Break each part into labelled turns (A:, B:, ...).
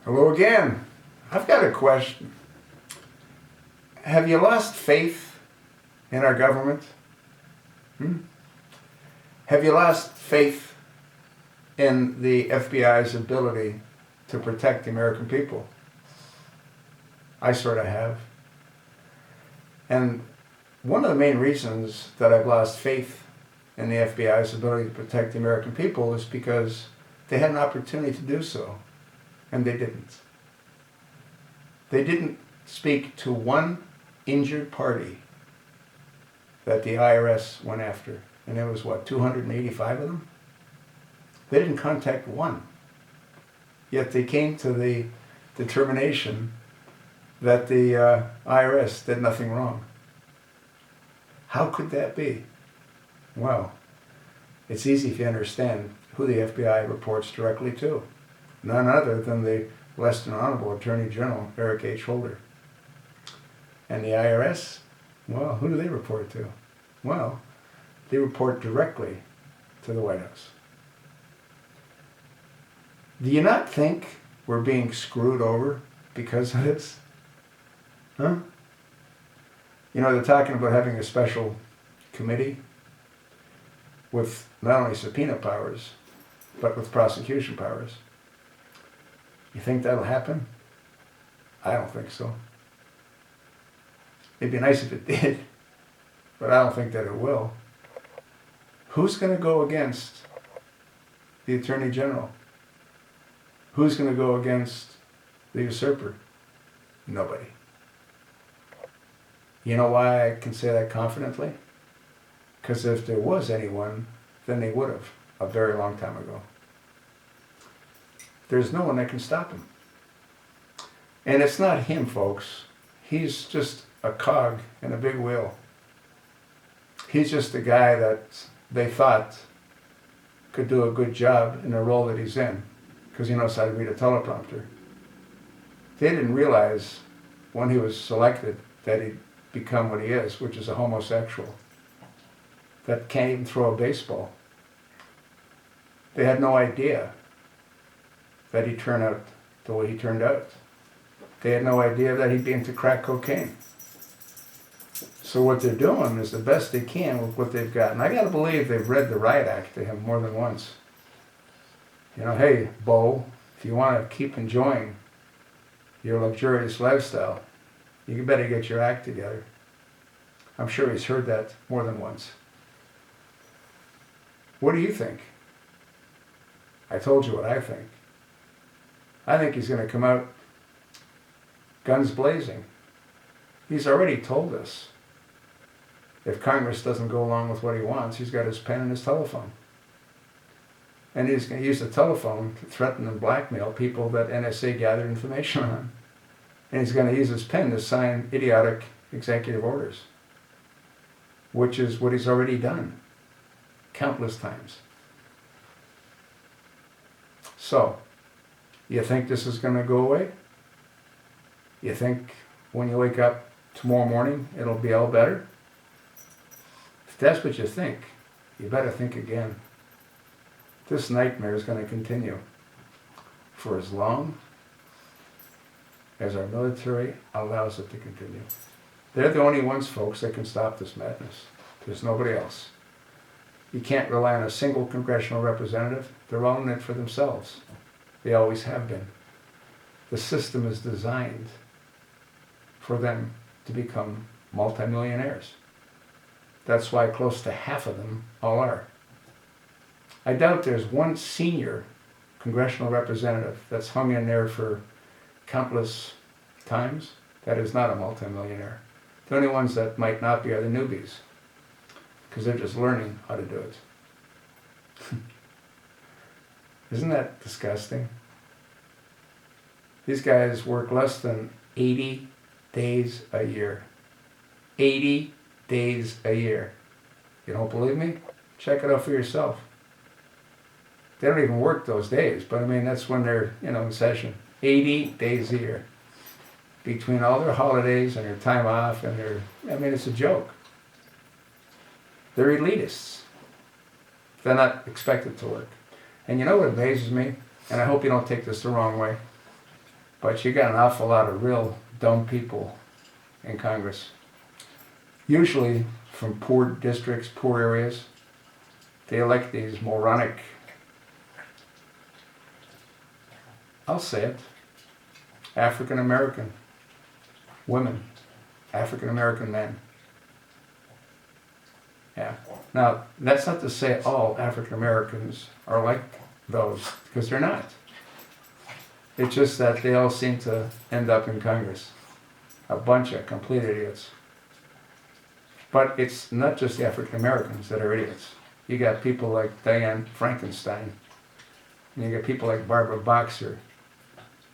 A: Hello again. I've got a question. Have you lost faith in our government? Have you lost faith in the FBI's ability to protect the American people? I sort of have. And one of the main reasons that I've lost faith in the FBI's ability to protect the American people is because they had an opportunity to do so, and they didn't. They didn't speak to one injured party that the IRS went after, and there was, 285 of them? They didn't contact one. Yet they came to the determination that the IRS did nothing wrong. How could that be? Well, it's easy if you understand who the FBI reports directly to. None other than the Less Than Honorable Attorney General, Eric H. Holder. And the IRS, well, who do they report to? Well, they report directly to the White House. Do you not think we're being screwed over because of this? Huh? You know, they're talking about having a special committee with not only subpoena powers, but with prosecution powers. You think that'll happen? I don't think so. It'd be nice if it did, but I don't think that it will. Who's going to go against the Attorney General? Who's going to go against the usurper? Nobody. You know why I can say that confidently? Because if there was anyone, then they would have a very long time ago. There's no one that can stop him. And it's not him, folks. He's just a cog in a big wheel. He's just a guy that they thought could do a good job in the role that he's in, because he knows how to read a teleprompter. They didn't realize when he was selected that he'd become what he is, which is a homosexual that can't even throw a baseball. They had no idea that he'd turn out the way he turned out. They had no idea that he'd be into crack cocaine. So what they're doing is the best they can with what they've got. And I got to believe they've read the Riot Act to him more than once. You know, hey, Bo, if you want to keep enjoying your luxurious lifestyle, you better get your act together. I'm sure he's heard that more than once. What do you think? I told you what I think. I think he's going to come out guns blazing. He's already told us if Congress doesn't go along with what he wants, he's got his pen and his telephone. And he's going to use the telephone to threaten and blackmail people that NSA gathered information on. And he's going to use his pen to sign idiotic executive orders, which is what he's already done countless times. So, you think this is going to go away? You think when you wake up tomorrow morning it'll be all better? If that's what you think, you better think again. This nightmare is going to continue for as long as our military allows it to continue. They're the only ones, folks, that can stop this madness. There's nobody else. You can't rely on a single congressional representative. They're all in it for themselves. They always have been. The system is designed for them to become multimillionaires. That's why close to half of them all are. I doubt there's one senior congressional representative that's hung in there for countless times that is not a multimillionaire. The only ones that might not be are the newbies, because they're just learning how to do it. Isn't that disgusting? These guys work less than 80 days a year. 80 days a year. You don't believe me? Check it out for yourself. They don't even work those days, but I mean, that's when they're, in session. 80 days a year. Between all their holidays and their time off and it's a joke. They're elitists. They're not expected to work. And you know what amazes me? And I hope you don't take this the wrong way. But you got an awful lot of real dumb people in Congress. Usually from poor districts, poor areas. They elect these moronic, I'll say it, African American women, African American men. Yeah. Now, that's not to say all African Americans are like those, because they're not. It's just that they all seem to end up in Congress. A bunch of complete idiots. But it's not just the African Americans that are idiots. You got people like Diane Frankenstein. And you got people like Barbara Boxer,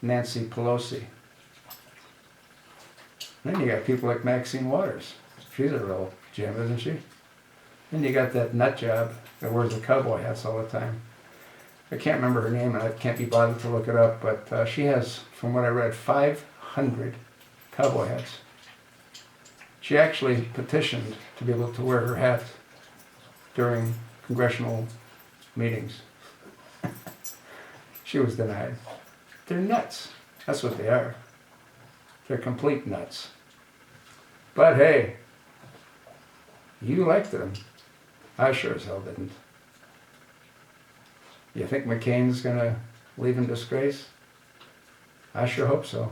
A: Nancy Pelosi. Then you got people like Maxine Waters. She's a real gem, isn't she? Then you got that nut job that wears the cowboy hats all the time. I can't remember her name, and I can't be bothered to look it up, but she has, from what I read, 500 cowboy hats. She actually petitioned to be able to wear her hat during congressional meetings. She was denied. They're nuts. That's what they are. They're complete nuts. But hey, you liked them. I sure as hell didn't. You think McCain's gonna leave in disgrace? I sure hope so.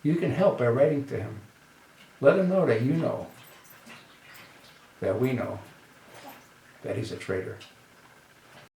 A: You can help by writing to him. Let him know that you know, that we know, that he's a traitor.